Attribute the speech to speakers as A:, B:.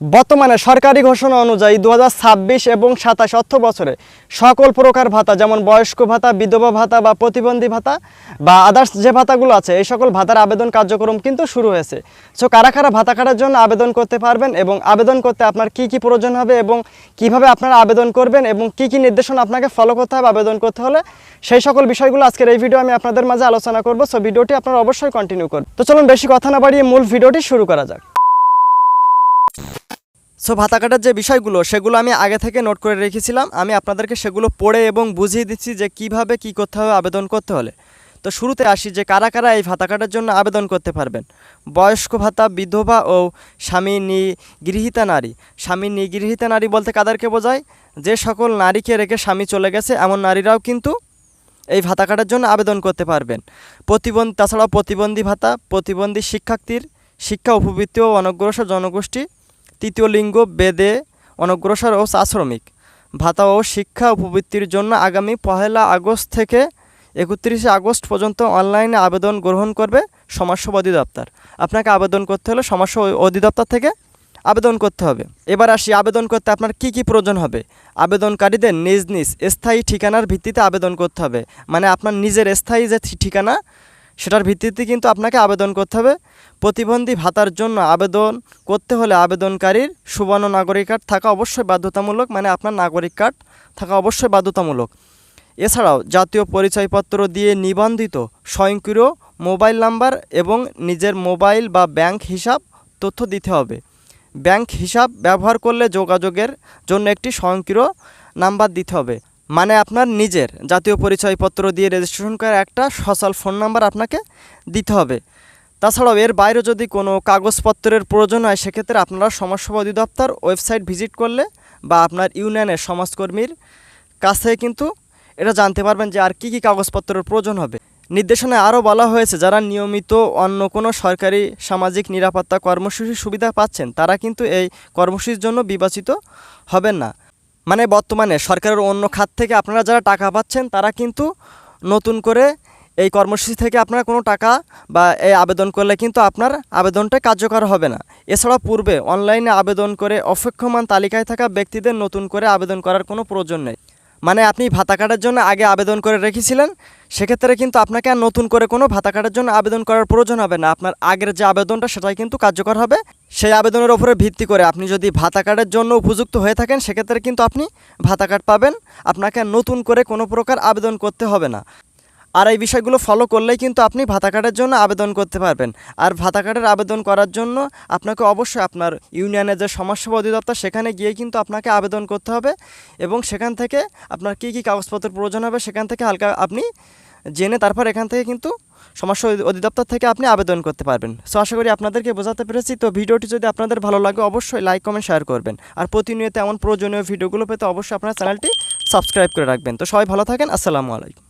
A: বর্তমানে সরকারি ঘোষণা অনুযায়ী 2026 এবং 27 অর্থ বছরে সকল প্রকার ভাতা যেমন বয়স্ক ভাতা, বিধবা ভাতা বা প্রতিবন্ধী ভাতা বা আদার্স যে ভাতাগুলো আছে এই সকল ভাতার আবেদন কার্যক্রম কিন্তু শুরু হয়েছে। সো কারা কারা ভাতা কাটার জন্য আবেদন করতে পারবেন এবং আবেদন করতে আপনার কি কি প্রয়োজন হবে এবং কিভাবে আপনারা আবেদন করবেন এবং কি কি নির্দেশনা আপনাকে ফলো করতে হবে আবেদন করতে হলে, সেই সকল বিষয়গুলো আজকের এই ভিডিও আমি আপনাদের মাঝে আলোচনা করব। সো ভিডিওটি আপনারা অবশ্যই কন্টিনিউ করুন। তো চলুন বেশি কথা না বাড়িয়ে মূল ভিডিওটি শুরু করা যাক। সো ভাতা কাটার যে বিষয়গুলো সেগুলো আমি আগে থেকে নোট করে রেখেছিলাম, আমি আপনাদেরকে সেগুলো পড়ে এবং বুঝিয়ে দিচ্ছি যে কিভাবে কি করতে হবে আবেদন করতে হলে। তো শুরুতে আসি যে কারা কারা এই ভাতা কাটার জন্য আবেদন করতে পারবেন। বয়স্ক ভাতা, বিধবা ও স্বামী নিগৃহীতা নারী। স্বামী নিগৃহীতা নারী বলতে কাদেরকে বোঝায়? যে সকল নারীকে রেখে স্বামী চলে গেছে এমন নারীরাও কিন্তু এই ভাতা কাটার জন্য আবেদন করতে পারবেন। তাছাড়াও প্রতিবন্ধী ভাতা, প্রতিবন্ধী শিক্ষার্থীর, শিক্ষা উপবৃত্তি ও অনগ্রসর জনগোষ্ঠী, তৃতীয় লিঙ্গ, বেদে, অনগ্রসর ও শ্রমিক ভাতা ও শিক্ষা উপবৃত্তির জন্য আগামী 1 আগস্ট থেকে 31 আগস্ট পর্যন্ত অনলাইনে আবেদন গ্রহণ করবে সমাজসেবা অধিদপ্তর। আপনাকে আবেদন করতে হলে সমাজসেবা অধিদপ্তর থেকে আবেদন করতে হবে। এবার আসি আবেদন করতে আপনার কি কি প্রয়োজন হবে। আবেদনকারীদের নিজ নিজ স্থায়ী ঠিকানার ভিত্তিতে আবেদন করতে হবে, মানে আপনার নিজের স্থায়ী যে ঠিকানা সেটার ভিত্তিতে কিন্তু আপনাকে আবেদন করতে হবে। প্রতিবন্ধী ভাতার জন্য আবেদন করতে হলে আবেদনকারীর সুবর্ণ নাগরিক কার্ড থাকা অবশ্যই বাধ্যতামূলক, মানে আপনার নাগরিক কার্ড থাকা অবশ্যই বাধ্যতামূলক। এছাড়াও জাতীয় পরিচয়পত্র দিয়ে নিবন্ধিত স্বয়ংক্রিয় মোবাইল নাম্বার এবং নিজের মোবাইল বা ব্যাংক হিসাব তথ্য দিতে হবে। ব্যাংক হিসাব ব্যবহার করলে যোগাযোগের জন্য একটি স্বয়ংক্রিয় নাম্বার দিতে হবে, মানে আপনার নিজের জাতীয় পরিচয়পত্র দিয়ে রেজিস্ট্রেশন করা একটা সচল ফোন নাম্বার আপনাকে দিতে হবে। তাছাড়াও এর বাইরে যদি কোনো কাগজপত্রের প্রয়োজন হয় সেক্ষেত্রে আপনারা সমাজসেবা অধিদপ্তর ওয়েবসাইট ভিজিট করলে বা আপনার ইউনিয়নের সমাজকর্মীর কাছে কিন্তু এটা জানতে পারবেন যে আর কি কি কাগজপত্রের প্রয়োজন হবে। নির্দেশনায় আরও বলা হয়েছে যারা নিয়মিত অন্য কোনো সরকারি সামাজিক নিরাপত্তা কর্মসূচির সুবিধা পাচ্ছেন তারা কিন্তু এই কর্মসূচির জন্য বিবেচিত হবেন না। মানে বর্তমানে সরকারের অন্য খাত থেকে আপনারা যারা টাকা পাচ্ছেন তারা কিন্তু নতুন করে এই কর্মসূচি থেকে আপনারা কোনো টাকা বা এই আবেদন করলে কিন্তু আপনার আবেদনটা কার্যকর হবে না। এছাড়া পূর্বে অনলাইনে আবেদন করে অপেক্ষমান তালিকায় থাকা ব্যক্তিদের নতুন করে আবেদন করার কোনো প্রয়োজন নেই। মানে আপনি ভাতা কাটার জন্য আগে আবেদন করে রেখেছিলেন, সেক্ষেত্রে কিন্তু আপনাকে আর নতুন করে কোনো ভাতা কাটার জন্য আবেদন করার প্রয়োজন হবে না। আপনার আগের যে আবেদনটা সেটাই কিন্তু কার্যকর হবে। সেই আবেদনের উপরে ভিত্তি করে আপনি যদি ভাতা কার্ডের জন্য উপযুক্ত হয়ে থাকেন সেক্ষেত্রে কিন্তু আপনি ভাতা কার্ড পাবেন, আপনাকে নতুন করে কোনো প্রকার আবেদন করতে হবে না। আর এই বিষয়গুলো ফলো করলেই কিন্তু আপনি ভাতা কার্ডের জন্য আবেদন করতে পারবেন। আর ভাতা কার্ডের আবেদন করার জন্য আপনাকে অবশ্যই আপনার ইউনিয়নের যে সমাজসেবা অধিদপ্তর সেখানে গিয়ে কিন্তু আপনাকে আবেদন করতে হবে এবং সেখান থেকে আপনার কী কী কাগজপত্রের প্রয়োজন হবে সেখান থেকে হালকা আপনি জেনে তারপর এখান থেকে কিন্তু সমাজসেবা অধিদপ্তর থেকে আপনি আবেদন করতে পারবেন। সো আশা করি আপনাদেরকে বোঝাতে পেরেছি। তো ভিডিওটি যদি আপনাদের ভালো লাগে অবশ্যই লাইক, কমেন্ট, শেয়ার করবেন। আর প্রতিনিয়ত এমন প্রয়োজনীয় ভিডিওগুলো পেতে অবশ্যই আপনার চ্যানেলটি সাবস্ক্রাইব করে রাখবেন। তো সবাই ভালো থাকেন। আসসালামু আলাইকুম।